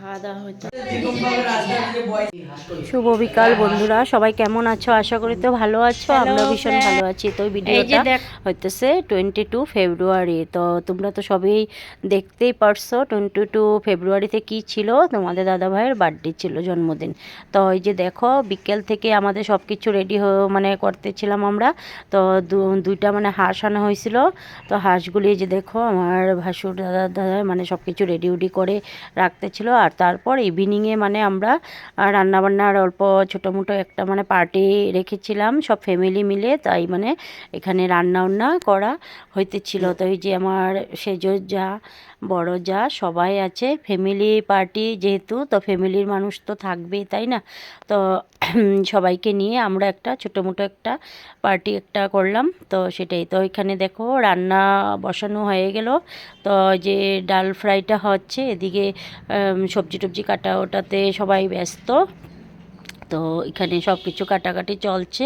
খাওয়া দাওয়া হচ্ছে। শুভ বিকাল বন্ধুরা, সবাই কেমন আছো? আশা করি তো ভালো আছো। আমরা ভীষণ ভালো আছি। তো ভিডিওটা হইতেছে 22 ফেব্রুয়ারি। তো তোমরা তো সবই দেখতেই পারছো 22 ফেব্রুয়ারিতে কি ছিল। তোমাদের দাদা ভাইয়ের বার্থডে ছিল, জন্মদিন। তো এই যে দেখো, বিকেল থেকে আমাদের সব কিছু রেডি মানে করতেছিলাম আমরা। তো দুইটা মানে হাঁস আনা হয়েছিল। তো হাঁসগুলি যে দেখো আমার ভাসুর দাদা মানে সব কিছু রেডি উডি করে রাখতেছিল। আর তারপর ইভিনিংয়ে মানে আমরা রান্নাবান্নার অল্প ছোটো মোটো একটা মানে পার্টি রেখেছিলাম সব ফ্যামিলি মিলে। তাই মানে এখানে রান্না করা হইতেছিল। তো এই যে আমার সেজ যা, বড় যা সবাই আছে, ফ্যামিলি পার্টি যেহেতু, তো ফ্যামিলির মানুষ তো থাকবেই, তাই না? তো সবাইকে নিয়ে আমরা একটা ছোটো মোটো একটা পার্টি একটা করলাম। তো সেটাই। তো এখানে দেখো রান্না বসানো হয়ে গেল। তো যে ডাল ফ্রাইটা হচ্ছে, এদিকে সবজি টবজি কাটা ওটাতে সবাই ব্যস্ত। তো এখানে সব কিছু কাটাকাটি চলছে।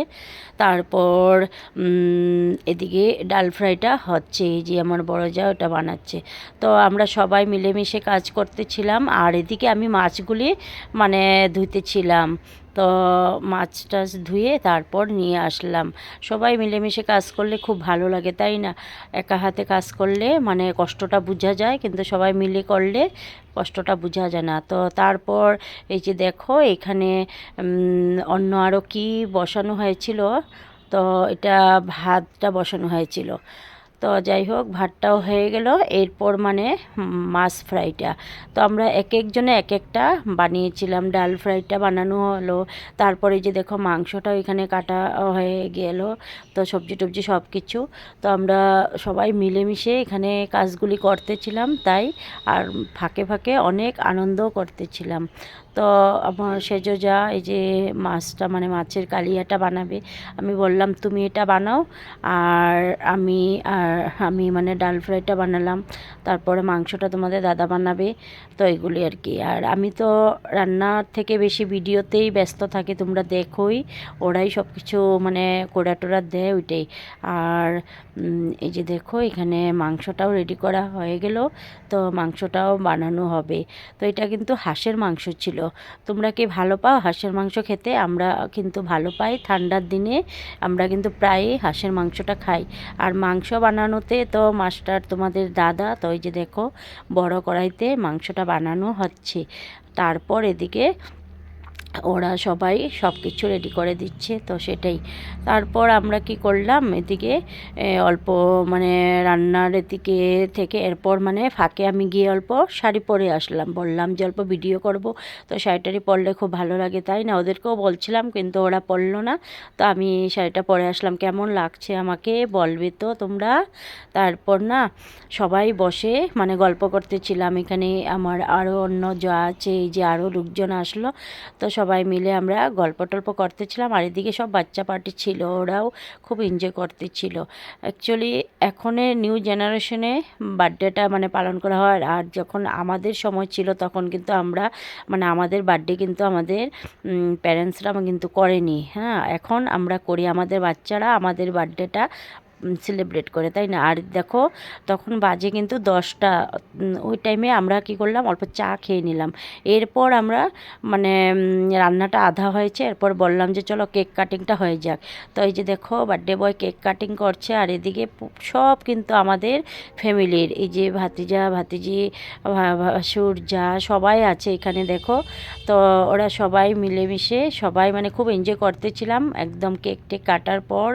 তারপর এদিকে ডাল ফ্রাইটা হচ্ছে, এই যে আমার বড় যা ওটা বানাচ্ছে। তো আমরা সবাই মিলেমিশে কাজ করতেছিলাম। আর এদিকে আমি মাছগুলি মানে ধুইতেছিলাম। তো মাছ টাছ ধুয়ে তারপর নিয়ে আসলাম। সবাই মিলেমিশে কাজ করলে খুব ভালো লাগে, তাই না? একা হাতে কাজ করলে মানে কষ্টটা বোঝা যায়, কিন্তু সবাই মিলে করলে কষ্টটা বোঝা যায় না। তো তারপর এই যে দেখো এখানে অন্য আরও কি বসানো হয়েছিল। তো এটা ভাতটা বসানো হয়েছিল। তো যাই হোক, ভাতটাও হয়ে গেল। এরপর মানে মাছ ফ্রাইটা তো আমরা এক একজনে এক একটা বানিয়েছিলাম। ডাল ফ্রাইটা বানানো হলো। তারপরে যে দেখো মাংসটাও এখানে কাটা হয়ে গেল। তো সবজি টবজি সব কিছু তো আমরা সবাই মিলেমিশে এখানে কাজগুলি করতেছিলাম। তাই আর ফাঁকে ফাঁকে অনেক আনন্দও করতেছিলাম। তো আমার সেজো যা এই যে মাছটা মানে মাছের কালিয়াটা বানাবে, আমি বললাম তুমি এটা বানাও, আর আমি মানে ডাল ফ্রাইটা বানালাম। তারপরে মাংসটা তোমাদের দাদা বানাবে। তো এগুলি আর কি। আর আমি তো রান্নার থেকে বেশি ভিডিওতেই ব্যস্ত থাকি, তোমরা দেখোই। ওরাই সব কিছু মানে কোড়া টোড়া দেয়, ওইটাই। আর এই যে দেখো এখানে মাংসটাও রেডি করা হয়ে গেল। তো মাংসটাও বানানো হবে। তো এটা কিন্তু হাঁসের মাংস ছিল। তোমরা কি ভালো পাও হাঁসের মাংস খেতে? আমরা কিন্তু ভালো পাই। ঠান্ডার দিনে আমরা কিন্তু প্রায়ই হাঁসের মাংসটা খাই। আর মাংস বানানোতে তো মাস্টার তোমাদের দাদা। তো ওই যে দেখো বড় কড়াইতে মাংসটা বানানো হচ্ছে। তারপর এদিকে ওরা সবাই সব কিছু রেডি করে দিচ্ছে। তো সেটাই। তারপর আমরা কি করলাম, এদিকে অল্প মানে রান্নার এদিকে থেকে এরপর মানে ফাঁকে আমি গিয়ে অল্প শাড়ি পরে আসলাম। বললাম যে অল্প ভিডিও করব। তো শাড়িটারি পরলে খুব ভালো লাগে, তাই না? ওদেরকেও বলছিলাম, কিন্তু ওরা পরলো না। তো আমি শাড়িটা পরে আসলাম। কেমন লাগছে আমাকে বলবে তো তোমরা। তারপর না সবাই বসে মানে গল্প করতেছিলাম। এখানে আমার আরও অন্য যা আছে, এই যে আরও লোকজন আসলো। তো সবাই মিলে আমরা গল্প টল্প করতেছিলাম। আর এদিকে সব বাচ্চা পার্টি ছিল, ওরাও খুব এনজয় করতেছিল। অ্যাকচুয়ালি এখনের নিউ জেনারেশনে বার্থডেটা মানে পালন করা হয়। আর যখন আমাদের সময় ছিল তখন কিন্তু আমরা মানে আমাদের বার্থডে কিন্তু আমাদের প্যারেন্টসরা কিন্তু করেনি। হ্যাঁ, এখন আমরা করি, আমাদের বাচ্চারা আমাদের বার্থডেটা সেলিব্রেট করে, তাই না? আর দেখো তখন বাজে কিন্তু 10টা। ওই টাইমে আমরা কি করলাম, অল্প চা খেয়ে নিলাম। এরপর আমরা মানে রান্নাটা আধা হয়েছে, এরপর বললাম যে চলো কেক কাটিংটা হয়ে যাক। তো এই যে দেখো বার্থডে বয় কেক কাটিং করছে। আর এদিকে সব কিন্তু আমাদের ফ্যামিলির এই যে ভাতিজা ভাতিজি ভাসুর যা সবাই আছে এখানে দেখো। তো ওরা সবাই মিলেমিশে সবাই মানে খুব এনজয় করতেছিলাম। একদম কেক টেক কাটার পর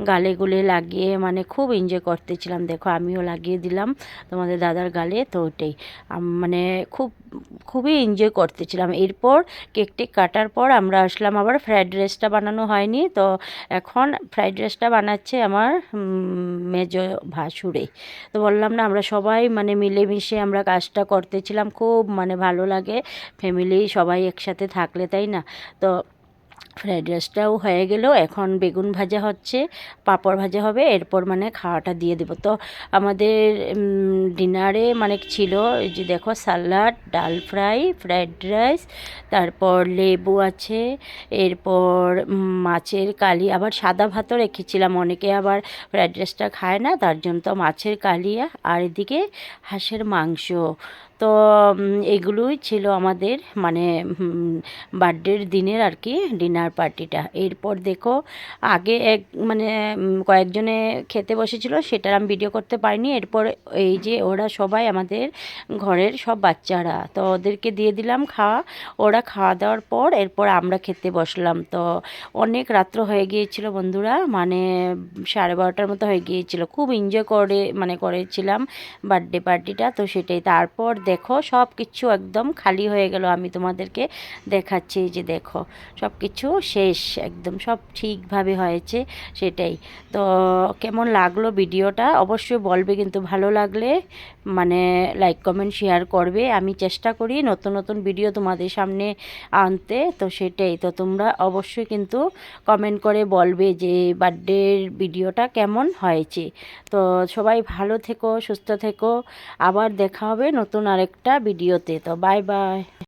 গালে গুলে লাগিয়ে মানে খুব এনজয় করতেছিলাম। দেখো আমিও লাগিয়ে দিলাম তোমাদের দাদার গালে। তো ওটাই মানে খুবই এনজয় করতেছিলাম। এরপর কেক টেক কাটার পর আমরা আসলাম আবার ফ্রাইড রাইসটা বানানো হয়নি। তো এখন ফ্রাইড রাইসটা বানাচ্ছে আমার মেজো ভাসুরে। তো বললাম না, আমরা সবাই মানে মিলেমিশে আমরা কাজটা করতেছিলাম। খুব মানে ভালো লাগে ফ্যামিলি সবাই একসাথে থাকলে, তাই না? তো ফ্রাইড রাইসটাও হয়ে গেল, এখন বেগুন ভাজা হচ্ছে, পাঁপড় ভাজা হবে, এরপর মানে খাওয়াটা দিয়ে দেবো। তো আমাদের ডিনারে মানে ছিল এই যে দেখো সালাড, ডাল ফ্রাই, ফ্রাইড রাইস, তারপর লেবু আছে, এরপর মাছের কালি, আবার সাদা ভাতও রেখেছিলাম, অনেকে আবার ফ্রাইড রাইসটা খায় না, তার জন্য তো মাছের কালিয়া, আর এদিকে হাঁসের মাংস। তো এগুলোই ছিল আমাদের মানে বার্থডের দিনের আর কি ডিনার পার্টিটা। এরপর দেখো আগে মানে কয়েকজনে খেতে বসেছিল, সেটার আমি ভিডিও করতে পারিনি। এরপর এই যে ওরা সবাই আমাদের ঘরের সব বাচ্চারা, তো ওদেরকে দিয়ে দিলাম খাওয়া, ওরা খাওয়া দাওয়ার পর এরপর আমরা খেতে বসলাম। তো অনেক রাত্র হয়ে গিয়েছিল বন্ধুরা, মানে 12:30টার মতো হয়ে গিয়েছিল। খুব এনজয় করেছিলাম বার্থডে পার্টিটা। তো সেটাই, তারপর দেখো সব কিছু একদম খালি হয়ে গেল, আমি তোমাদেরকে দেখাচ্ছি, এই যে দেখো সব কিছু শেষ, একদম সব ঠিকভাবে হয়েছে সেটাই। তো কেমন লাগলো ভিডিওটা অবশ্যই বলবে, কিন্তু ভালো লাগলে মানে লাইক কমেন্ট শেয়ার করবে। আমি চেষ্টা করি নতুন নতুন ভিডিও তোমাদের সামনে আনতে, তো সেটাই। তো তোমরা অবশ্যই কিন্তু কমেন্ট করে বলবে যে বার্থডের ভিডিওটা কেমন হয়েছে। তো সবাই ভালো থেকো, সুস্থ থেকো, আবার দেখা হবে নতুন আরেকটা ভিডিওতে। তো বাই বাই।